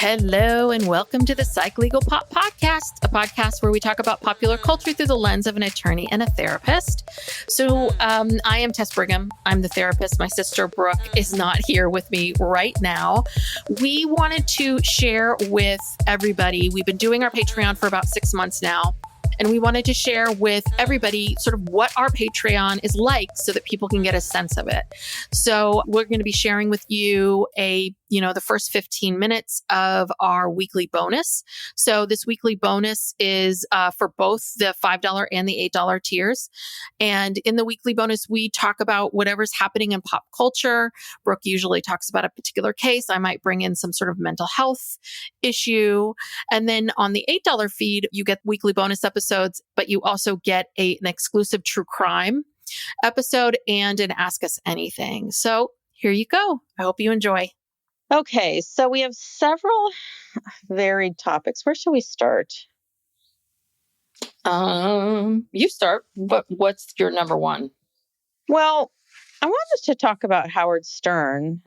Hello and welcome to the Psych Legal Pop Podcast, a podcast where we talk about popular culture through the lens of an attorney and a therapist. So I am Tess Brigham. I'm the therapist. My sister Brooke is not here with me right now. We wanted to share with everybody. We've been doing our Patreon for about 6 months now. And we wanted to share with everybody sort of what our Patreon is like so that people can get a sense of it. So we're going to be sharing with you the first 15 minutes of our weekly bonus. So this weekly bonus is for both the $5 and the $8 tiers. And in the weekly bonus, we talk about whatever's happening in pop culture. Brooke usually talks about a particular case. I might bring in some sort of mental health issue. And then on the $8 feed, you get weekly bonus episodes, but you also get an exclusive true crime episode and an Ask Us Anything. So here you go. I hope you enjoy. Okay, so we have several varied topics. Where should we start? You start, but what's your number one? Well, I wanted to talk about Howard Stern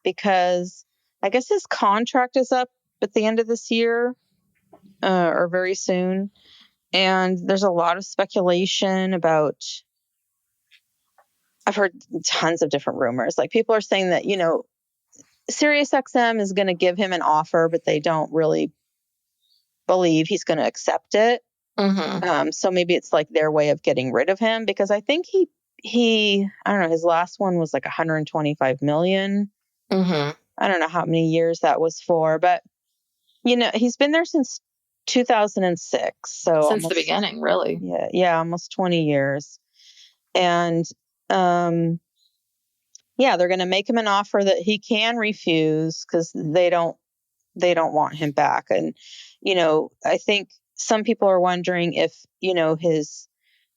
because I guess his contract is up at the end of this year or very soon. And there's a lot of speculation about, I've heard tons of different rumors. Like people are saying that, SiriusXM is going to give him an offer, but they don't really believe he's going to accept it. So maybe it's like their way of getting rid of him, because I think he I don't know, his last one was like 125 million. I don't know how many years that was for, but he's been there since 2006. So since the beginning, really. Yeah, almost 20 years. And they're going to make him an offer that he can refuse because they don't want him back. And, I think some people are wondering if, his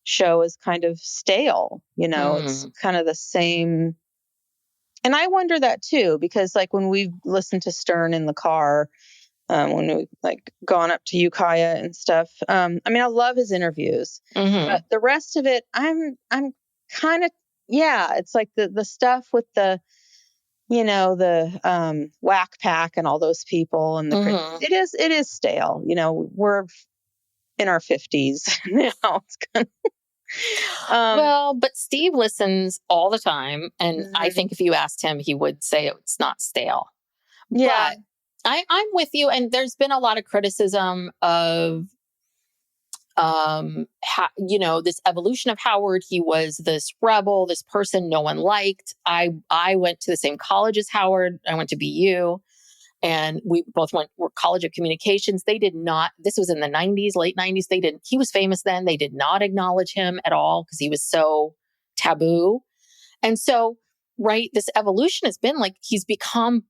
show is kind of stale, it's kind of the same. And I wonder that too, because like when we listened to Stern in the car, when we like gone up to Ukiah and stuff, I love his interviews, but the rest of it, I'm kind of, it's like the stuff with the, the Whack Pack and all those people, and it is stale. We're in our 50s now. It's kind of, but Steve listens all the time, and I think if you asked him, he would say it's not stale. Yeah, but I'm with you, and there's been a lot of criticism of this evolution of Howard. He was this rebel, this person no one liked. I went to the same college as Howard. I went to BU, and we both were College of Communications. They did not, this was in the 90s, late 90s. He was famous then. They did not acknowledge him at all because he was so taboo. And so, right, this evolution has been like, he's become,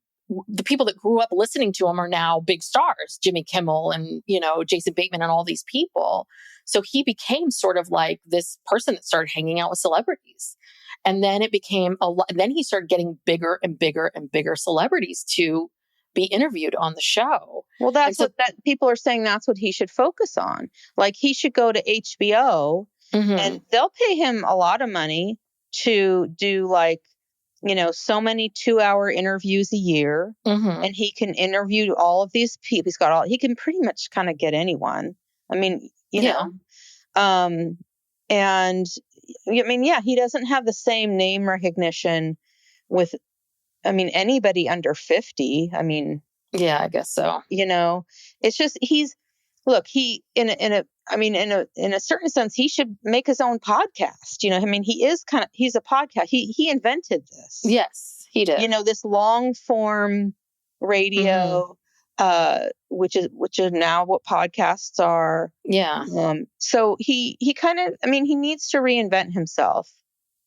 the people that grew up listening to him are now big stars, Jimmy Kimmel and, Jason Bateman and all these people. So he became sort of like this person that started hanging out with celebrities. And then it became then he started getting bigger and bigger and bigger celebrities to be interviewed on the show. Well, that's what people are saying. That's what he should focus on. Like he should go to HBO and they'll pay him a lot of money to do like, so many 2-hour interviews a year, and he can interview all of these people. He can pretty much kind of get anyone. I mean, and he doesn't have the same name recognition with, anybody under 50. I guess so. It's just, in a certain sense, he should make his own podcast. He's a podcast. He invented this. Yes, he did. This long form radio, which is now what podcasts are. Yeah. So he kind of, he needs to reinvent himself.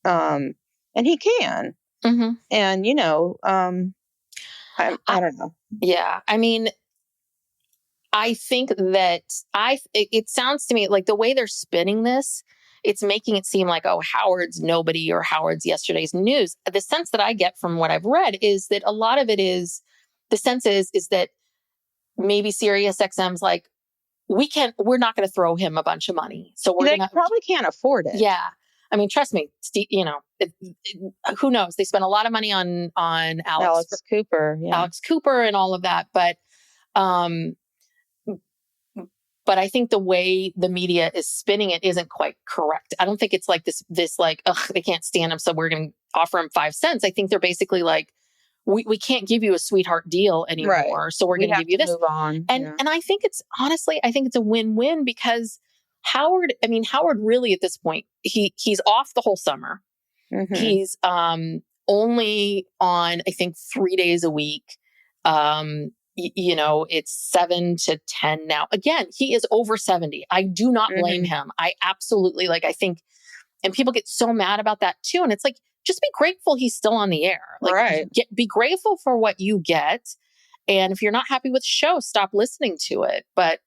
And he can. And, I don't know. Yeah. I think that it sounds to me like the way they're spinning this, it's making it seem like, oh, Howard's nobody or Howard's yesterday's news. The sense that I get from what I've read is that a lot of it is, the sense is that maybe SiriusXM's like, we're not going to throw him a bunch of money. So they probably can't afford it. Yeah. Trust me, Steve, who knows? They spent a lot of money on Alex Cooper. Yeah. Alex Cooper and all of that. But Um, but I think the way the media is spinning it isn't quite correct. I don't think it's like this like, oh, they can't stand him, so we're going to offer him 5 cents. I think they're basically like, we can't give you a sweetheart deal anymore, Right. so we're going to give you this. Move on. And I think it's honestly, I think it's a win-win because Howard really at this point, he's off the whole summer. Mm-hmm. He's only on, I think, 3 days a week. It's 7 to 10 now. Again, he is over 70. I do not blame him. I absolutely I think, and people get so mad about that too. And it's like, just be grateful he's still on the air. Like, right. Be grateful for what you get. And if you're not happy with the show, stop listening to it. But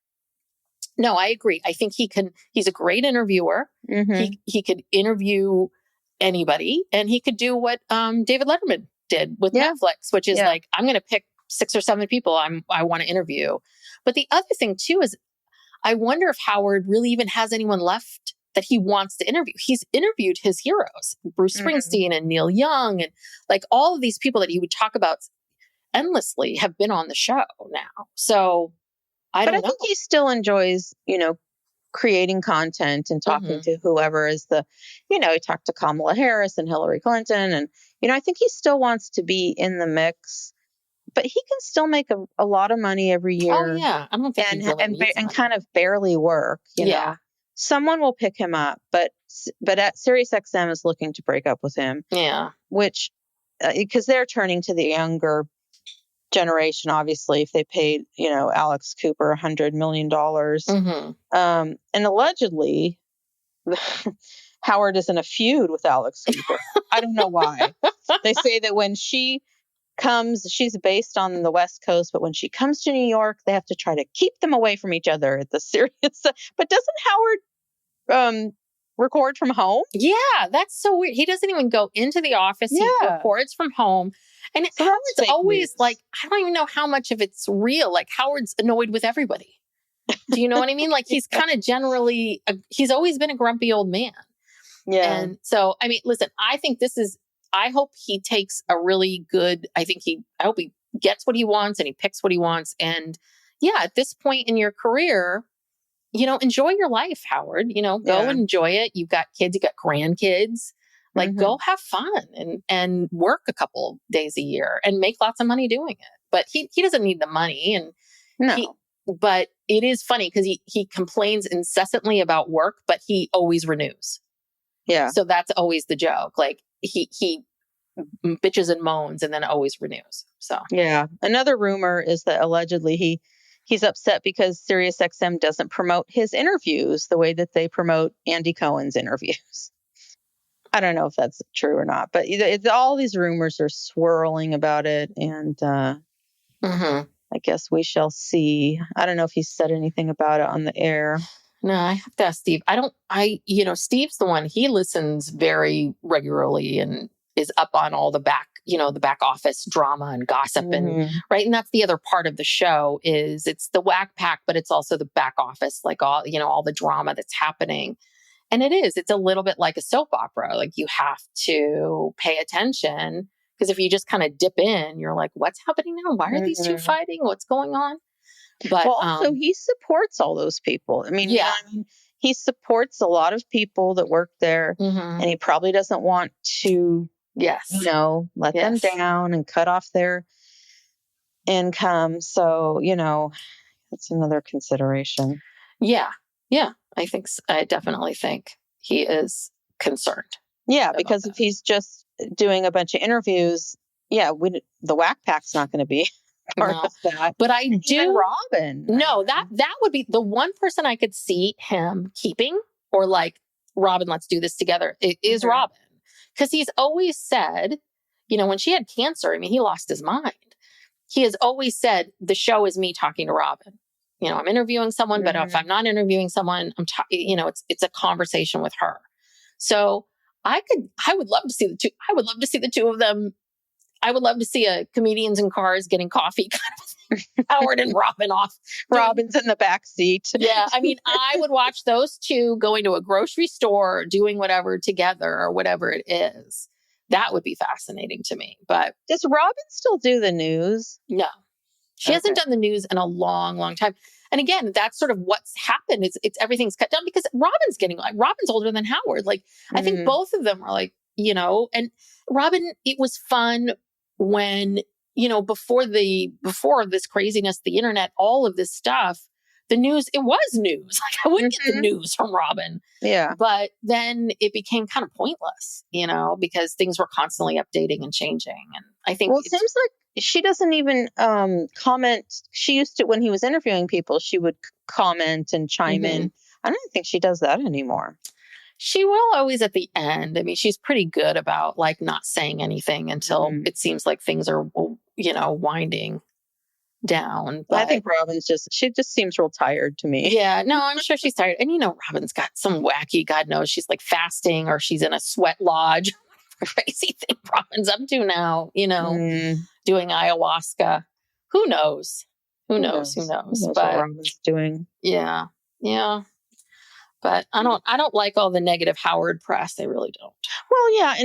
no, I agree. I think he's a great interviewer. Mm-hmm. He could interview anybody, and he could do what David Letterman did with Netflix, which is like, I'm going to pick 6 or 7 people I want to interview. But the other thing too is, I wonder if Howard really even has anyone left that he wants to interview. He's interviewed his heroes, Bruce Springsteen and Neil Young, and like all of these people that he would talk about endlessly have been on the show now. So I don't know. I think he still enjoys, creating content and talking to whoever is he talked to Kamala Harris and Hillary Clinton. And, I think he still wants to be in the mix, but he can still make a lot of money every year. Oh yeah. I don't think he really needs and kind of barely work, you know. Someone will pick him up, but at SiriusXM is looking to break up with him. Yeah. Which, because they're turning to the younger generation, obviously, if they paid, Alex Cooper $100 million. And allegedly, Howard is in a feud with Alex Cooper. I don't know why. They say that when she comes, she's based on the West Coast, but when she comes to New York, they have to try to keep them away from each other at the Sirius. But doesn't Howard record from home? Yeah, that's so weird. He doesn't even go into the office. He records from home. And so Howard's always like, I don't even know how much of it's real. Like, Howard's annoyed with everybody. Do you know what I mean? Like, he's kind of generally, he's always been a grumpy old man. Yeah. And so, I mean, listen, I think I hope he takes a really good, I hope he gets what he wants and he picks what he wants. And at this point in your career, enjoy your life, Howard, go and enjoy it. You've got kids, you've got grandkids, like go have fun and work a couple days a year and make lots of money doing it. But he doesn't need the money. And but it is funny because he complains incessantly about work, but he always renews. Yeah. So that's always the joke. Like he bitches and moans and then always renews. So yeah. Another rumor is that allegedly he's upset because SiriusXM doesn't promote his interviews the way that they promote Andy Cohen's interviews. I don't know if that's true or not, but all these rumors are swirling about it, and I guess we shall see. I don't know if he said anything about it on the air. No, I have to ask Steve. Steve's the one, he listens very regularly and is up on all the back office drama and gossip and right. And that's the other part of the show is it's the Whack Pack, but it's also the back office, like all the drama that's happening. And it's a little bit like a soap opera. Like you have to pay attention because if you just kind of dip in, you're like, what's happening now? Why are these two fighting? What's going on? But also he supports all those people. I mean, he supports a lot of people that work there, and he probably doesn't want to, let them down and cut off their income. So, that's another consideration. Yeah. Yeah. I definitely think he is concerned. Yeah. Because if he's just doing a bunch of interviews, the Whack Pack's not going to be part of that. But I do. Even Robin. No, that would be the one person I could see him keeping, or like, Robin, let's do this together, is Robin. Because he's always said, when she had cancer, I mean, he lost his mind. He has always said, the show is me talking to Robin. I'm interviewing someone, but if I'm not interviewing someone, it's a conversation with her. So I would love to see the two. I would love to see the two of them. I would love to see a comedians in cars getting coffee kind of thing. Howard and Robin off. Robin's in the back seat. Yeah. I mean, I would watch those two going to a grocery store, doing whatever together or whatever it is. That would be fascinating to me. But does Robin still do the news? No. She hasn't done the news in a long, long time. And again, that's sort of what's happened. It's everything's cut down because Robin's older than Howard. Like, I think both of them are like, and Robin, it was fun when, before this craziness, the internet, all of this stuff, the news, it was news. Like, I wouldn't get the news from Robin. Yeah. But then it became kind of pointless, because things were constantly updating and changing. And I think it seems like she doesn't even comment. She used to, when he was interviewing people, she would comment and chime in. I don't think she does that anymore. She will always at the end. I mean, she's pretty good about like not saying anything until it seems like things are, winding down. But I think she just seems real tired to me. Yeah, no, I'm sure she's tired. And Robin's got some wacky, God knows, she's like fasting or she's in a sweat lodge. Crazy thing Robin's up to now, doing ayahuasca. Who knows? Who knows? But what Robin's doing. Yeah. But I don't like all the negative Howard press. I really don't. Well,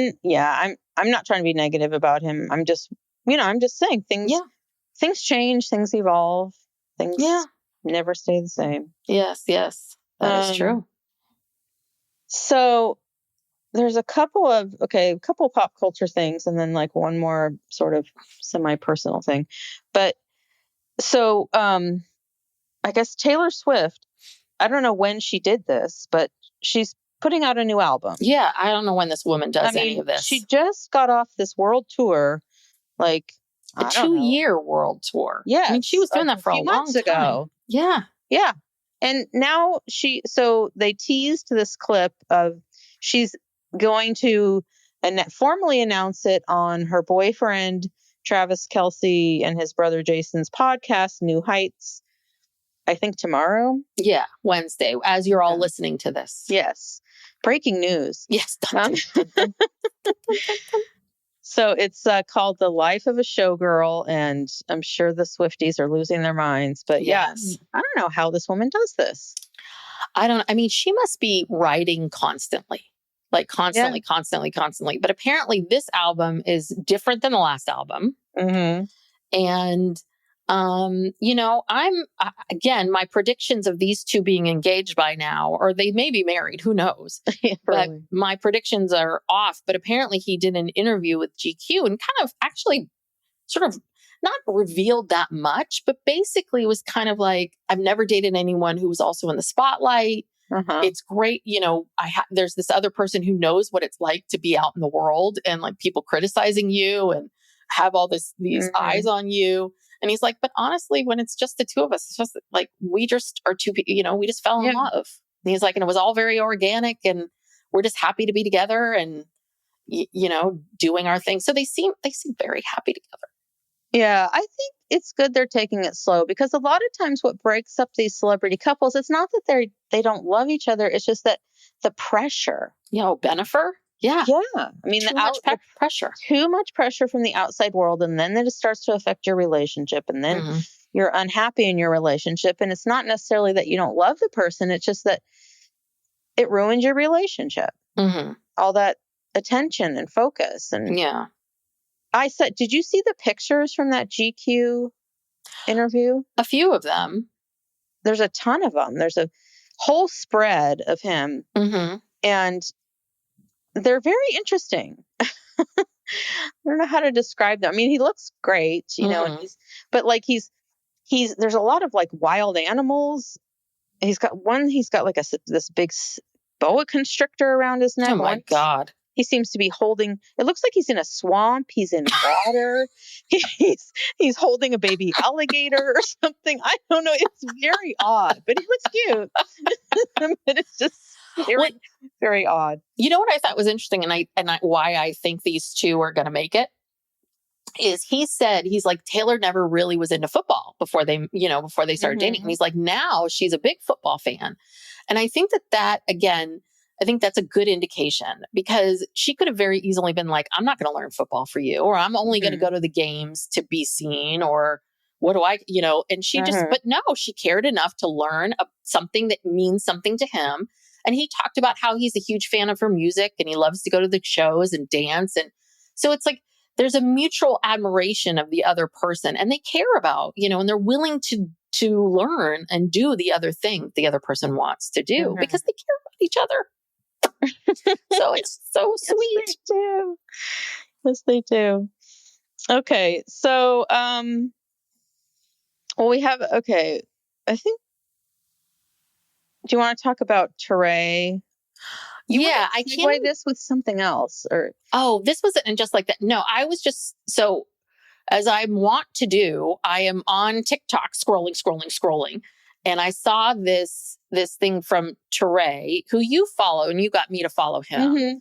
I'm not trying to be negative about him. I'm just saying things. Yeah. Things change, things evolve, things never stay the same. Yes, that is true. So there's a couple of pop culture things and then like one more sort of semi-personal thing. But so I guess Taylor Swift, I don't know when she did this, but she's putting out a new album. Yeah, I don't know when this woman does any of this. She just got off this world tour, like a 2-year world tour. Yeah. I mean, she was doing that for a long months ago. Yeah. Yeah. And now they teased this clip of she's going to formally announce it on her boyfriend, Travis Kelce, and his brother Jason's podcast, New Heights, I think tomorrow. Yeah. Wednesday, as you're all listening to this. Yes. Breaking news. Yes. So it's called The Life of a Showgirl, and I'm sure the Swifties are losing their minds. But yes, I don't know how this woman does this. She must be writing constantly, like constantly. But apparently this album is different than the last album. Mm-hmm. And, again, my predictions of these two being engaged by now, or they may be married, who knows? But my predictions are off. But apparently he did an interview with GQ and kind of actually sort of not revealed that much, but basically was kind of like, I've never dated anyone who was also in the spotlight. Uh-huh. It's great. There's this other person who knows what it's like to be out in the world and like people criticizing you and have all these eyes on you. And he's like, but honestly, when it's just the two of us, it's just like, we just are two people, we just fell in love. And he's like, and it was all very organic and we're just happy to be together and, doing our thing. So they seem very happy together. Yeah, I think it's good they're taking it slow because a lot of times what breaks up these celebrity couples, it's not that they don't love each other. It's just that the pressure. Bennifer. Yeah. Yeah. I mean, pressure. Too much pressure from the outside world. And then it starts to affect your relationship. And then you're unhappy in your relationship. And it's not necessarily that you don't love the person. It's just that it ruins your relationship. Mm-hmm. All that attention and focus. And I said, did you see the pictures from that GQ interview? A few of them. There's a ton of them. There's a whole spread of him. Mm-hmm. And they're very interesting. I don't know how to describe them. I mean, he looks great, and there's a lot of like wild animals. He's got like this big boa constrictor around his neck. Oh my God. He seems to be holding, it looks like he's in a swamp. He's in water. he's holding a baby alligator or something. I don't know. It's very odd, but he looks cute. But it's just very, very odd. You know what I thought was interesting and why I think these two are going to make it is he's like, Taylor never really was into football before they started dating. And he's like, now she's a big football fan. And I think that again, I think that's a good indication because she could have very easily been like, I'm not going to learn football for you, or I'm only going to go to the games to be seen, or what do I, and she but no, she cared enough to learn something that means something to him. And he talked about how he's a huge fan of her music and he loves to go to the shows and dance. And so it's like, there's a mutual admiration of the other person, and they care about, and they're willing to learn and do the other thing the other person wants to do because they care about each other. So it's so sweet. Yes, they do. Yes, they do. Okay. So, well, I think, do you want to talk about Teray? Yeah, I can this with something else, or this wasn't and just like that. No, I was just so, as I want to do, I am on TikTok scrolling, and I saw this thing from Teray, who you follow, and you got me to follow him.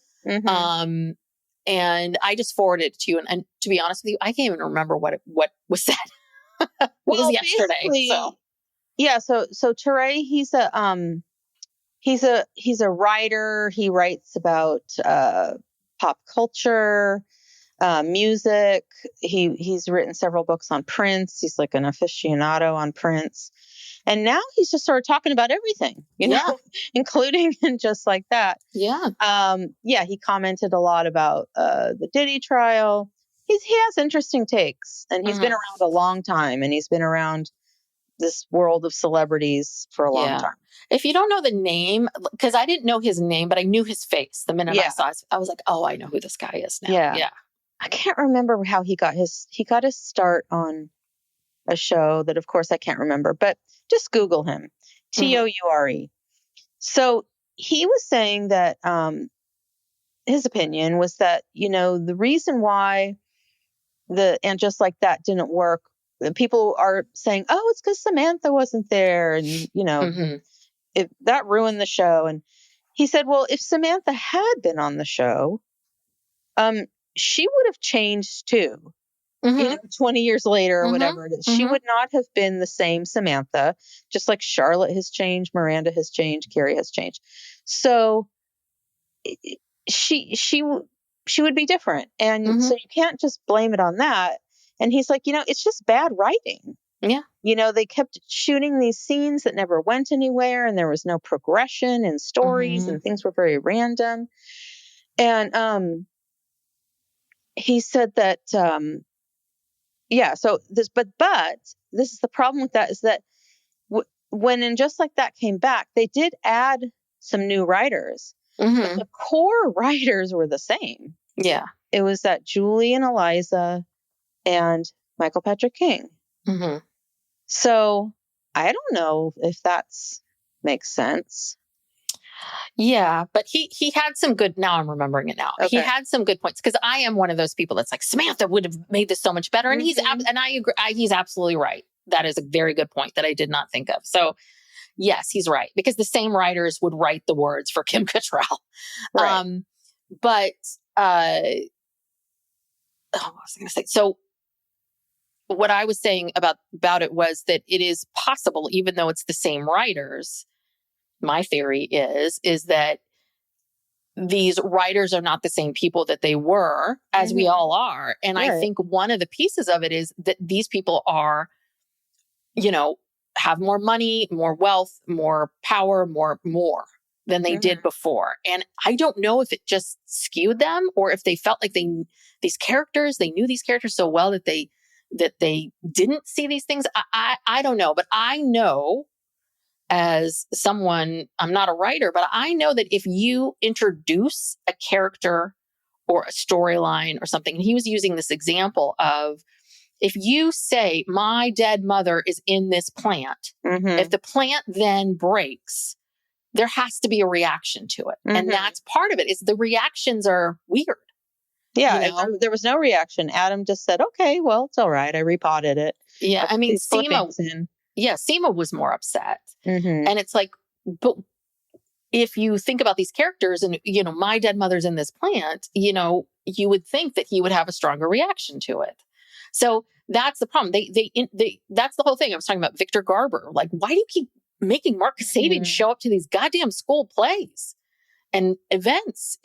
And I just forwarded it to you, and to be honest with you, I can't even remember what was said. It was yesterday. So yeah, so Teray, he's a writer. He writes about pop culture, music. He's written several books on Prince. He's like an aficionado on Prince. And now he's just started talking about everything, know, including and just like that. Yeah. He commented a lot about the Diddy trial. He has interesting takes, and he's been around a long time, and he's been around this world of celebrities for a long time. If you don't know the name, because I didn't know his name, but I knew his face the minute I saw it. I was like, oh, I know who this guy is now. Yeah. I can't remember how he got his start on a show that, of course, I can't remember, but just Google him, Toure. So he was saying that his opinion was that, the reason why and just like that didn't work, people are saying, oh, it's because Samantha wasn't there. And, that ruined the show. And he said, well, if Samantha had been on the show, she would have changed too. 20 years later or whatever it is. She would not have been the same Samantha, just like Charlotte has changed, Miranda has changed, Carrie has changed. So she would be different. And so you can't just blame it on that. And he's like, it's just bad writing. Yeah. They kept shooting these scenes that never went anywhere, and there was no progression in stories, and things were very random. And he said that so this but this is the problem with that, is that when And Just Like That came back, they did add some new writers, but the core writers were the same. Yeah. It was that Julie and Eliza and Michael Patrick King. So I don't know if makes sense. Yeah, but he had some good. Now I'm remembering it now. Okay. He had some good points, because I am one of those people that's like, Samantha would have made this so much better, and and I agree. He's absolutely right. That is a very good point that I did not think of. So yes, he's right, because the same writers would write the words for Kim Cattrall. Right. But what was I going to say? So what I was saying about it was that it is possible, even though it's the same writers. My theory is that these writers are not the same people that they were, as we all are. And I think one of the pieces of it is that these people are, have more money, more wealth, more power, more than they did before. And I don't know if it just skewed them, or if they felt like they knew these characters so well that they didn't see these things. I don't know, but I know, as someone, I'm not a writer, but I know that if you introduce a character or a storyline or something, and he was using this example of, if you say, my dead mother is in this plant, if the plant then breaks, there has to be a reaction to it. And that's part of it, is the reactions are weird. Yeah, there was no reaction. Adam just said, okay, well, it's all right. I repotted it. Yeah, I mean, Seema was more upset. And it's like, but if you think about these characters and, my dead mother's in this plant, you would think that he would have a stronger reaction to it. So that's the problem. That's the whole thing. I was talking about Victor Garber. Like, why do you keep making Mark Kasabian show up to these goddamn school plays and events?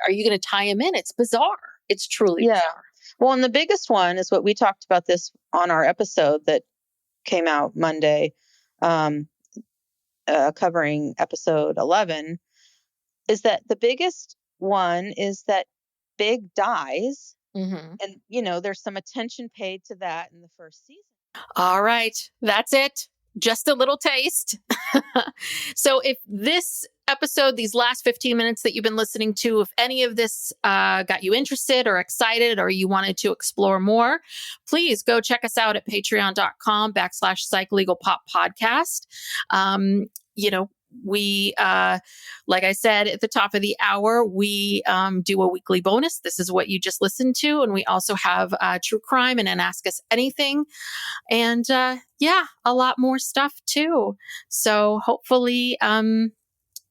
Are you going to tie him in? It's bizarre. It's truly bizarre. Well, and the biggest one is what we talked about this on our episode that came out Monday, covering episode 11, is that the biggest one is that Big dies Mm-hmm. And, there's some attention paid to that in the first season. All right. That's it. Just a little taste. So if this episode, these last 15 minutes that you've been listening to, if any of this got you interested or excited, or you wanted to explore more, please go check us out at patreon.com/psychlegalpoppodcast. We, like I said at the top of the hour, we do a weekly bonus. This is what you just listened to. And we also have true crime and an Ask Us Anything. And a lot more stuff too. So hopefully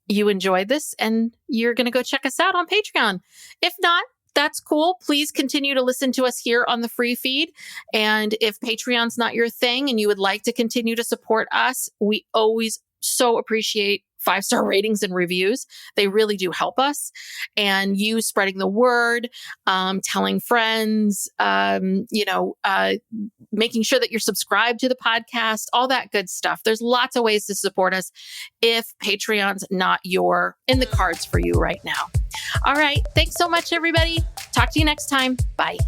you enjoyed this and you're going to go check us out on Patreon. If not, that's cool. Please continue to listen to us here on the free feed. And if Patreon's not your thing and you would like to continue to support us, we always so appreciate 5-star ratings and reviews. They really do help us. And you spreading the word, telling friends, making sure that you're subscribed to the podcast, all that good stuff. There's lots of ways to support us if Patreon's not in the cards for you right now. All right. Thanks so much, everybody. Talk to you next time. Bye.